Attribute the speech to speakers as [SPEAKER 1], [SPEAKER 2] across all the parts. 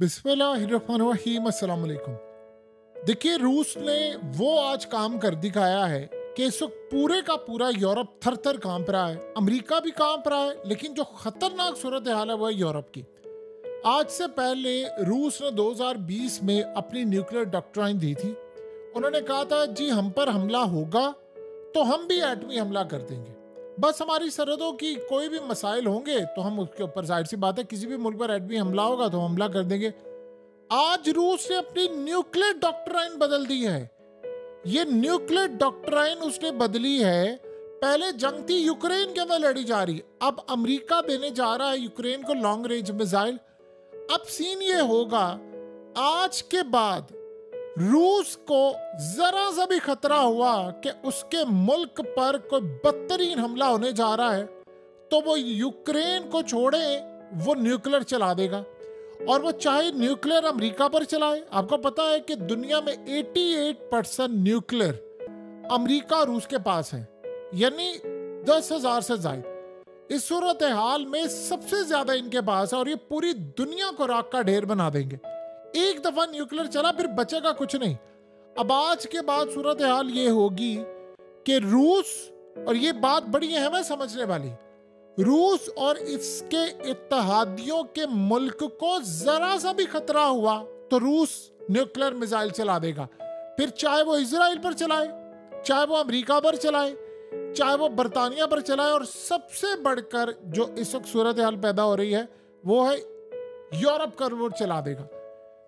[SPEAKER 1] बिस्मिल्लाहिर्रहमानिर्रहीम, अस्सलाम वालेकुम। देखिए, रूस ने वो आज काम कर दिखाया है कि इस वक्त पूरे का पूरा यूरोप थर थर कांप रहा है। अमेरिका भी कांप रहा है, लेकिन जो खतरनाक सूरत हाल है वो है यूरोप की। आज से पहले रूस ने 2020 में अपनी न्यूक्लियर डॉक्ट्राइन दी थी। उन्होंने कहा था जी हम पर हमला होगा तो हम भी एटमी हमला कर देंगे। बस हमारी सरहदों की कोई भी मसाइल होंगे तो हम उसके ऊपर, जाहिर सी बात है, किसी भी मुल्क पर एटमी हमला होगा तो हमला कर देंगे। आज रूस ने अपनी न्यूक्लियर डॉक्ट्राइन बदल दी है। ये न्यूक्लियर डॉक्ट्राइन उसने बदली है। पहले जंग थी यूक्रेन के अंदर लड़ी जा रही, अब अमेरिका देने जा रहा है यूक्रेन को लॉन्ग रेंज मिसाइल। अब सीन ये होगा, आज के बाद रूस को जरा सा भी खतरा हुआ कि उसके मुल्क पर कोई बदतरीन हमला होने जा रहा है तो वो यूक्रेन को छोड़े, वो न्यूक्लियर चला देगा। और वो चाहे न्यूक्लियर अमेरिका पर चलाए। आपको पता है कि दुनिया में 88% न्यूक्लियर अमेरिका रूस के पास है, यानी 10,000 से ज्यादा। इस सूरत हाल में सबसे ज्यादा इनके पास है और ये पूरी दुनिया को राख का ढेर बना देंगे। एक दफा न्यूक्लियर चला फिर बचेगा कुछ नहीं। अब आज के बाद सूरत हाल ये होगी कि रूस, और ये बात बड़ी अहम है समझने वाली, रूस और इसके इत्तेहादियों के मुल्क को जरा सा भी खतरा हुआ तो रूस न्यूक्लियर मिसाइल चला देगा। फिर चाहे वो इजराइल पर चलाए, चाहे वो अमेरिका पर चलाए, चाहे वो बरतानिया पर चलाए, और सबसे बढ़कर जो इस वक्त सूरत हाल पैदा हो रही है वो है यूरोप का वो चला देगा।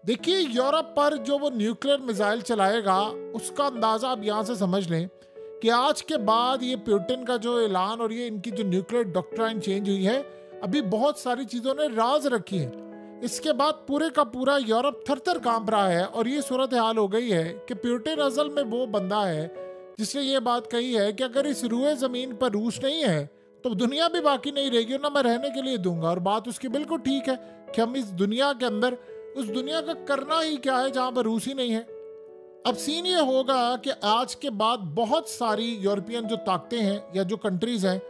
[SPEAKER 1] देखिए, यूरोप पर जो वो न्यूक्लियर मिसाइल चलाएगा उसका अंदाजा आप यहां से समझ लें कि आज के बाद ये पुतिन का जो ऐलान और ये इनकी जो न्यूक्लियर डॉक्ट्राइन चेंज हुई है, अभी बहुत सारी चीजों ने राज रखी है। इसके बाद पूरे का पूरा यूरोप थर थर कांप रहा है और ये सूरत हाल हो गई है कि पुतिन असल में वो बंदा है जिसने ये बात कही है कि अगर इस रुए जमीन पर रूस नहीं है तो दुनिया भी बाकी नहीं रहेगी और ना मैं रहने के लिए दूंगा। और बात उसकी बिल्कुल ठीक है कि हम इस दुनिया के अंदर उस दुनिया का करना ही क्या है जहां पर रूस ही नहीं है। अब सीन ये होगा कि आज के बाद बहुत सारी यूरोपियन जो ताकतें हैं या जो कंट्रीज हैं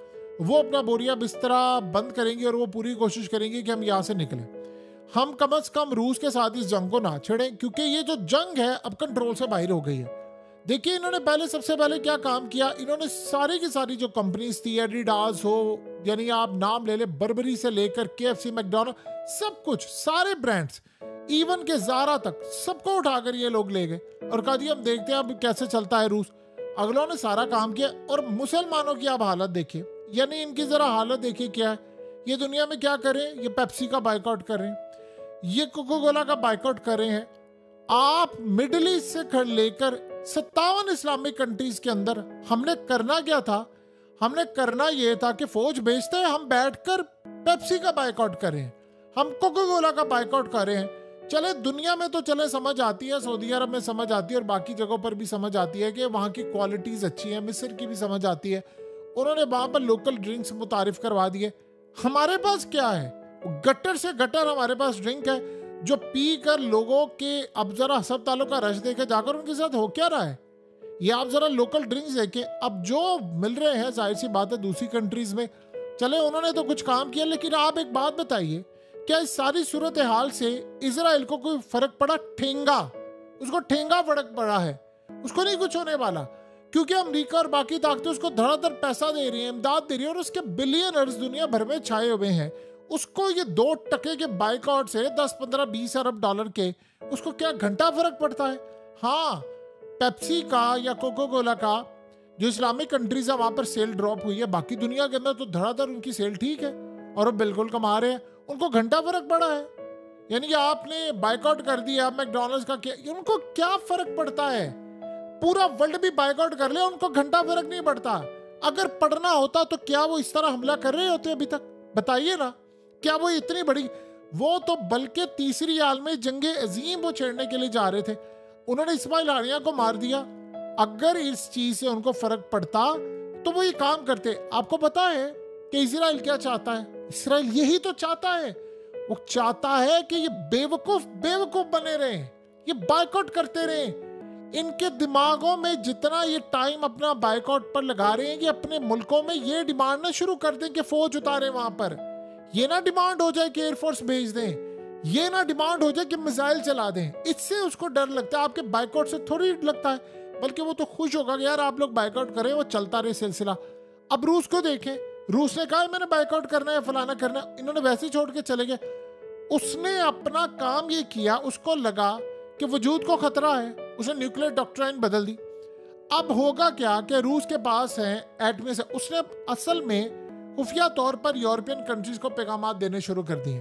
[SPEAKER 1] वो अपना बोरिया बिस्तरा बंद करेंगी और वो पूरी कोशिश करेंगी कि हम यहाँ से निकलें। हम कम से कम रूस के साथ इस जंग को ना छेड़ें, क्योंकि ये जो जंग है अब कंट्रोल से बाहर हो गई है। देखिए, इन्होंने सबसे पहले क्या काम किया, इन्होंने सारी की सारी जो कंपनीज थी, एडिडास हो, यानी आप नाम ले ले, बर्बरी से लेकर KFC, मैकडोनल्ड, सब कुछ, सारे ब्रांड्स, इवन के ज़ारा तक, सबको उठाकर ये लोग ले गए और कहा जी हम देखते हैं अब कैसे चलता है रूस। अगलों ने सारा काम किया। और मुसलमानों की आप हालत देखिए, यानी इनकी जरा हालत देखिए क्या है। ये दुनिया में क्या कर रहे हैं, ये पेप्सी का बाइकआउट कर रहे हैं, ये कोका कोला का बाइकआउट कर रहे हैं। आप मिडिल ईस्ट से खड़ लेकर 57 इस्लामिक कंट्रीज के अंदर हमने करना क्या था, हमने करना ये था कि फौज भेजते हैं, हम बैठकर पेप्सी का बाइकआउट कर रहे हैं, हम कोका कोला का बाइकआउट कर रहे हैं। चले दुनिया में तो चले समझ आती है, सऊदी अरब में समझ आती है और बाकी जगहों पर भी समझ आती है कि वहाँ की क्वालिटीज अच्छी है, मिस्र की भी समझ आती है। उन्होंने वहाँ पर लोकल ड्रिंक्स मुतारिफ करवा दिए। हमारे पास क्या है, गटर से गटर हमारे पास ड्रिंक है जो पी कर लोगों के, अब जरा अस्पतालों का रश देखे जाकर उनके साथ हो क्या रहा है। ये आप जरा लोकल ड्रिंक्स देखे, अब जो मिल रहे हैं, जाहिर सी बात है दूसरी कंट्रीज में, चले उन्होंने तो कुछ काम किया, लेकिन आप एक बात बताइए, क्या इस सारी सूरत हाल से इजराइल को कोई फर्क पड़ा? ठेंगा, उसको ठेंगा फर्क पड़ा है, उसको नहीं कुछ होने वाला, क्योंकि अमेरिका और बाकी ताकतें उसको धड़ाधड़ पैसा दे रही हैं, इमदाद दे रही है और उसके बिलियनर्स दुनिया भर में छाए हुए हैं। उसको ये 2 टके के बाइकआउट से 10, 15, 20 अरब डॉलर के, उसको क्या घंटा फर्क पड़ता है? हाँ, पेप्सी का या कोका कोला का जो इस्लामिक कंट्रीज है वहां पर सेल ड्रॉप हुई है, बाकी दुनिया के अंदर तो धड़ाधड़ उनकी सेल ठीक है और वो बिल्कुल कमा रहे हैं, उनको घंटा फर्क पड़ा है। यानी कि आपने बाइकआउट कर दिया मैकडॉनल्ड्स का, क्या उनको क्या फर्क पड़ता है? पूरा वर्ल्ड भी बाइकआउट कर ले, उनको घंटा फर्क नहीं पड़ता। अगर पढ़ना होता तो क्या वो इस तरह हमला कर रहे होते अभी तक? बताइए ना, क्या वो इतनी बड़ी, वो तो बल्कि तीसरी आलमी जंगे अजीम वो छेड़ने के लिए जा रहे थे, उन्होंने इस्माइल हानिया को मार दिया। अगर इस चीज से उनको फर्क पड़ता तो वो ये काम करते। आपको पता है कि इजराइल क्या चाहता है? इजराइल यही तो चाहता है, वो चाहता है कि ये बेवकूफ बेवकूफ बने रहे, ये बाइकआउट करते रहे। इनके दिमागों में जितना ये टाइम अपना बाइकआउट पर लगा रहे हैं, ये अपने मुल्कों में ये डिमांड ना शुरू कर दें कि फौज उतारे वहां पर, ये ना डिमांड हो जाए कि एयरफोर्स भेज दें, ये ना डिमांड हो जाए कि मिसाइल चला दें, इससे उसको डर लगता है। आपके बाइकआउट से थोड़ी लगता है, बल्कि वो तो खुश होगा कि यार आप लोग बाइकआउट करें, वो चलता रहे सिलसिला। अब रूस को देखें, रूस ने कहा मैंने बाइकआउट करना है, फलाना करना है, इन्होंने वैसे ही छोड़ के चले गए। उसने अपना काम ये किया, उसको लगा कि वजूद को खतरा है, उसने न्यूक्लियर डॉक्ट्राइन बदल दी। अब होगा क्या कि रूस के पास है एटमी से, उसने असल में खुफिया तौर पर यूरोपियन कंट्रीज को पैगाम देने शुरू कर दिए।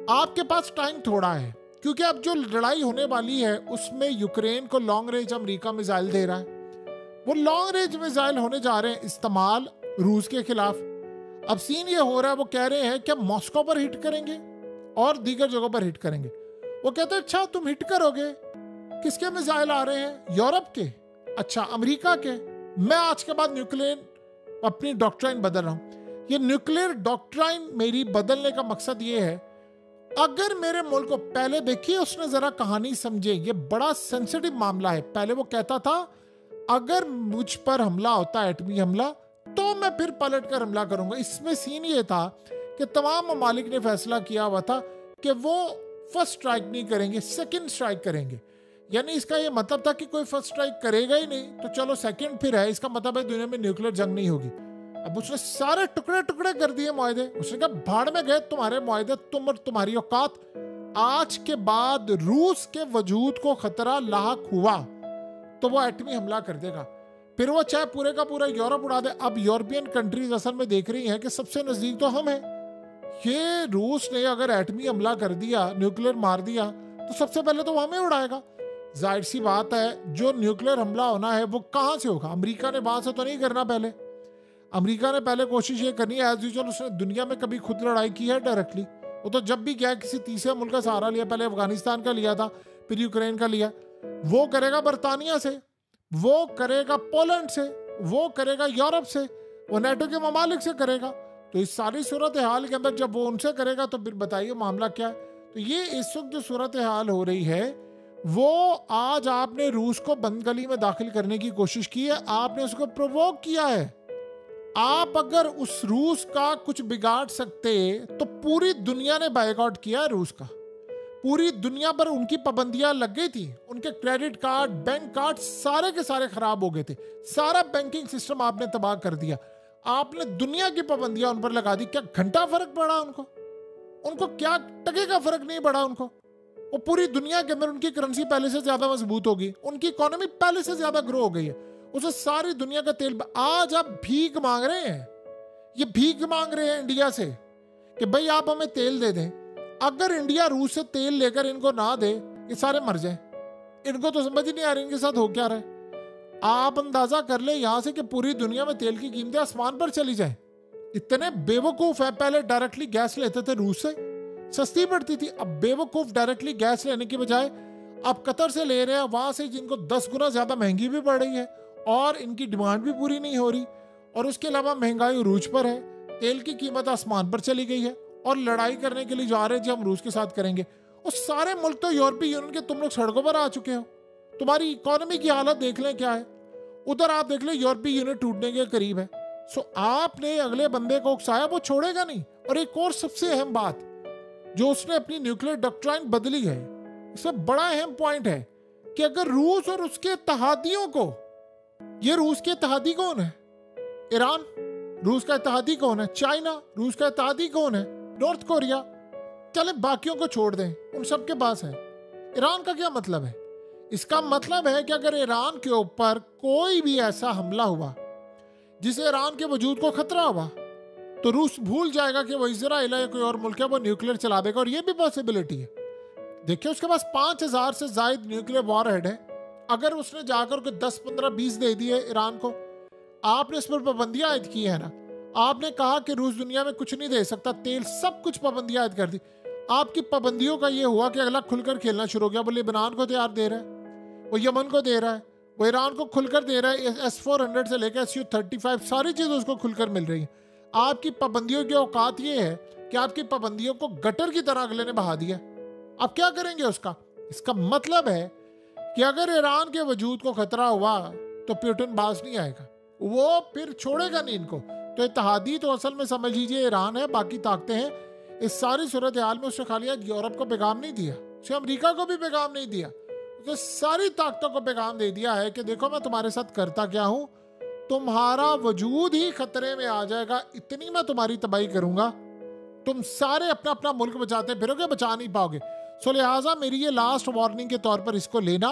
[SPEAKER 1] आपके पास टाइम थोड़ा है, क्योंकि अब जो लड़ाई होने वाली है उसमें यूक्रेन को लॉन्ग रेंज अमेरिका मिसाइल दे रहा है। वो लॉन्ग रेंज मिसाइल होने जा रहे हैं इस्तेमाल रूस के खिलाफ। अब सीन ये हो रहा है, वो कह रहे हैं कि मॉस्को पर हिट करेंगे और दीगर जगहों पर हिट करेंगे। वो कहते हैं अच्छा तुम हिट करोगे, किसके मिसाइल आ रहे हैं? यूरोप के, अच्छा अमेरिका के। मैं आज के बाद न्यूक्लियर अपनी डॉक्ट्राइन बदल रहा हूं। ये न्यूक्लियर डॉक्ट्राइन मेरी बदलने का मकसद ये है, अगर मेरे मुल्क को, पहले देखिए उसने जरा कहानी समझे, ये बड़ा सेंसिटिव मामला है। पहले वो कहता था अगर मुझ पर हमला होता है, एटमी हमला, तो मैं फिर पलट कर हमला करूंगा। इसमें सीन ये था कि तमाम ममालिक ने फैसला किया हुआ था कि वो फर्स्ट स्ट्राइक नहीं करेंगे, सेकंड स्ट्राइक करेंगे। यानी इसका ये मतलब था कि कोई फर्स्ट स्ट्राइक करेगा ही नहीं तो चलो सेकंड फिर है, इसका मतलब है दुनिया में न्यूक्लियर जंग नहीं होगी। अब उसने सारे टुकड़े टुकड़े कर दिए मुआहदे। उसने कहा भाड़ में गए तुम्हारे मुआहदे, तुम और तुम्हारी औकात। आज के बाद रूस के वजूद को खतरा लाहक हुआ तो वो एटमी हमला कर देगा, फिर वो चाहे पूरे का पूरा यूरोप उड़ा दे। अब यूरोपियन कंट्रीज असल में देख रही हैं कि सबसे नजदीक तो हम हैं। ये रूस ने अगर एटमी हमला कर दिया, न्यूक्लियर मार दिया, तो सबसे पहले तो वो हमें उड़ाएगा। जाहिर सी बात है जो न्यूक्लियर हमला होना है वो कहां से होगा? अमेरिका ने वहां से तो नहीं करना। पहले अमेरिका ने पहले कोशिश ये करनी है, एज यूजुअल उसने दुनिया में कभी खुद लड़ाई की है डायरेक्टली? वो तो जब भी गया किसी तीसरे मुल्क का सहारा लिया, पहले अफगानिस्तान का लिया था, फिर यूक्रेन का लिया। वो करेगा बरतानिया से, वो करेगा पोलैंड से, वो करेगा यूरोप से, वो नेटो के ममालिक से करेगा। तो इस सारी सूरत हाल के अंदर जब वो उनसे करेगा तो फिर बताइए मामला क्या है। तो ये इस वक्त जो सूरत हाल हो रही है, वो आज आपने रूस को बंद गली में दाखिल करने की कोशिश की है, आपने उसको प्रोवोक किया है। आप अगर उस रूस का कुछ बिगाड़ सकते तो पूरी दुनिया ने बायकॉट किया रूस का। पूरी दुनिया पर उनकी पाबंदियां लग गई थी, उनके क्रेडिट कार्ड, बैंक कार्ड सारे के सारे खराब हो गए थे, सारा बैंकिंग सिस्टम आपने तबाह कर दिया। आपने दुनिया की पाबंदियां उन पर लगा दी। क्या घंटा फर्क पड़ा उनको? उनको क्या टके का फर्क नहीं पड़ा उनको। वो पूरी दुनिया के अंदर उनकी करेंसी पहले से ज्यादा मजबूत होगी, उनकी इकोनॉमी पहले से ज्यादा ग्रो हो गई है, उसे सारी दुनिया का तेल। आज आप भीख मांग रहे हैं, ये भीख मांग रहे हैं इंडिया से कि भाई आप हमें तेल दे दें। अगर इंडिया रूस से तेल लेकर इनको ना दे, ये सारे मर जाए। इनको तो समझ ही नहीं आ रही इनके साथ हो क्या रहा है। आप अंदाजा कर ले यहां से कि पूरी दुनिया में तेल की कीमतें आसमान पर चली जाए। इतने बेवकूफ है। पहले डायरेक्टली गैस लेते थे रूस से, सस्ती पड़ती थी। अब बेवकूफ डायरेक्टली गैस लेने की बजाय अब कतर से ले रहे हैं, वहां से जिनको 10 गुना ज्यादा महंगी भी पड़ रही है और इनकी डिमांड भी पूरी नहीं हो रही। और उसके अलावा महंगाई उरूज पर है, तेल की कीमत आसमान पर चली गई है और लड़ाई करने के लिए जा रहे हैं जो हम रूस के साथ करेंगे। और सारे मुल्क तो यूरोपीय यूनियन के, तुम लोग सड़कों पर आ चुके हो। तुम्हारी इकोनॉमी की हालत देख लें क्या है। उधर आप देख लें यूरोपीय यूनियन टूटने के करीब है। सो आपने अगले बंदे को उकसाया, वो छोड़ेगा नहीं। और एक और सबसे अहम बात, जो उसने अपनी न्यूक्लियर डॉक्ट्राइन बदली है, इसमें बड़ा अहम पॉइंट है कि अगर रूस और उसके इत्तेहादियों को, ये रूस के इत्तेहादी कौन है? ईरान रूस का इत्तेहादी कौन है? चाइना रूस का इत्तेहादी कौन है? North Korea. चले बाकियों को छोड़ दें, उन सब के पास है। ईरान का क्या मतलब है? इसका मतलब है कि अगर ईरान के ऊपर कोई भी ऐसा हमला हुआ जिसे ईरान के वजूद को खतरा हुआ, तो रूस भूल जाएगा कि वो इजराइल या कोई और मुल्क है, वो न्यूक्लियर चला देगा। और ये भी पॉसिबिलिटी है। देखिए उसके पास 5000 से ज्यादा न्यूक्लियर वॉरहेड है। अगर उसने जाकर के 10, 15, 20 दे दिए ईरान को, आपने इस पर पाबंदियां आयद की है ना। आपने कहा कि रूस दुनिया में कुछ नहीं दे सकता, तेल, सब कुछ पाबंदियां आयद कर दी। आपकी पाबंदियों का ये हुआ कि अगला खुलकर खेलना शुरू हो गया। वो लेबनान को तैयार दे रहा है, वो यमन को दे रहा है, वो ईरान को खुलकर दे रहा है। S-400 से लेकर Su-35 सारी चीजें उसको खुलकर मिल रही है। आपकी पाबंदियों की औकात ये है कि आपकी पाबंदियों को गटर की तरह अगले ने बहा दिया। आप क्या करेंगे उसका? इसका मतलब है कि अगर ईरान के वजूद को खतरा हुआ तो पुतिन बाज नहीं आएगा, वो फिर छोड़ेगा नहीं इनको। तो इत्तेहादी तो असल में समझ लीजिए ईरान है, बाकी ताकतें हैं। इस सारी सूरत हाल में उसने खाली आज यूरोप को पैगाम नहीं दिया, उसने अमेरिका को भी पैगाम नहीं दिया, उसने सारी ताकतों को पैगाम दे दिया है कि देखो मैं तुम्हारे साथ करता क्या हूं, तुम्हारा वजूद ही खतरे में आ जाएगा, इतनी मैं तुम्हारी तबाही करूंगा, तुम सारे अपना अपना मुल्क बचाते फिरोगे, बचा नहीं पाओगे। सो लिहाजा मेरी ये लास्ट वार्निंग के तौर पर इसको लेना।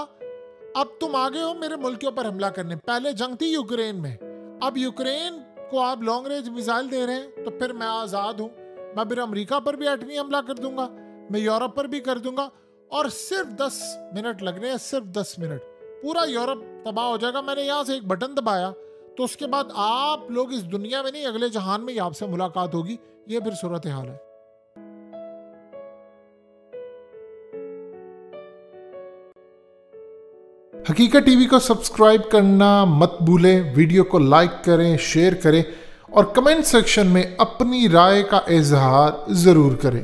[SPEAKER 1] अब तुम आगे हो मेरे मुल्क के ऊपर हमला करने। पहले जंग थी यूक्रेन में, अब यूक्रेन को आप लॉन्ग रेंज मिसाइल दे रहे हैं, तो फिर मैं आज़ाद हूं, मैं फिर अमेरिका पर भी एटमी हमला कर दूंगा, मैं यूरोप पर भी कर दूंगा, और सिर्फ 10 मिनट लगने हैं, सिर्फ 10 मिनट, पूरा यूरोप तबाह हो जाएगा। मैंने यहाँ से एक बटन दबाया तो उसके बाद आप लोग इस दुनिया में नहीं अगले जहान में ही आपसे मुलाकात होगी। ये फिर सूरत हाल है। हकीकत टीवी को सब्सक्राइब करना मत भूलें, वीडियो को लाइक करें, शेयर करें और कमेंट सेक्शन में अपनी राय का इजहार जरूर करें।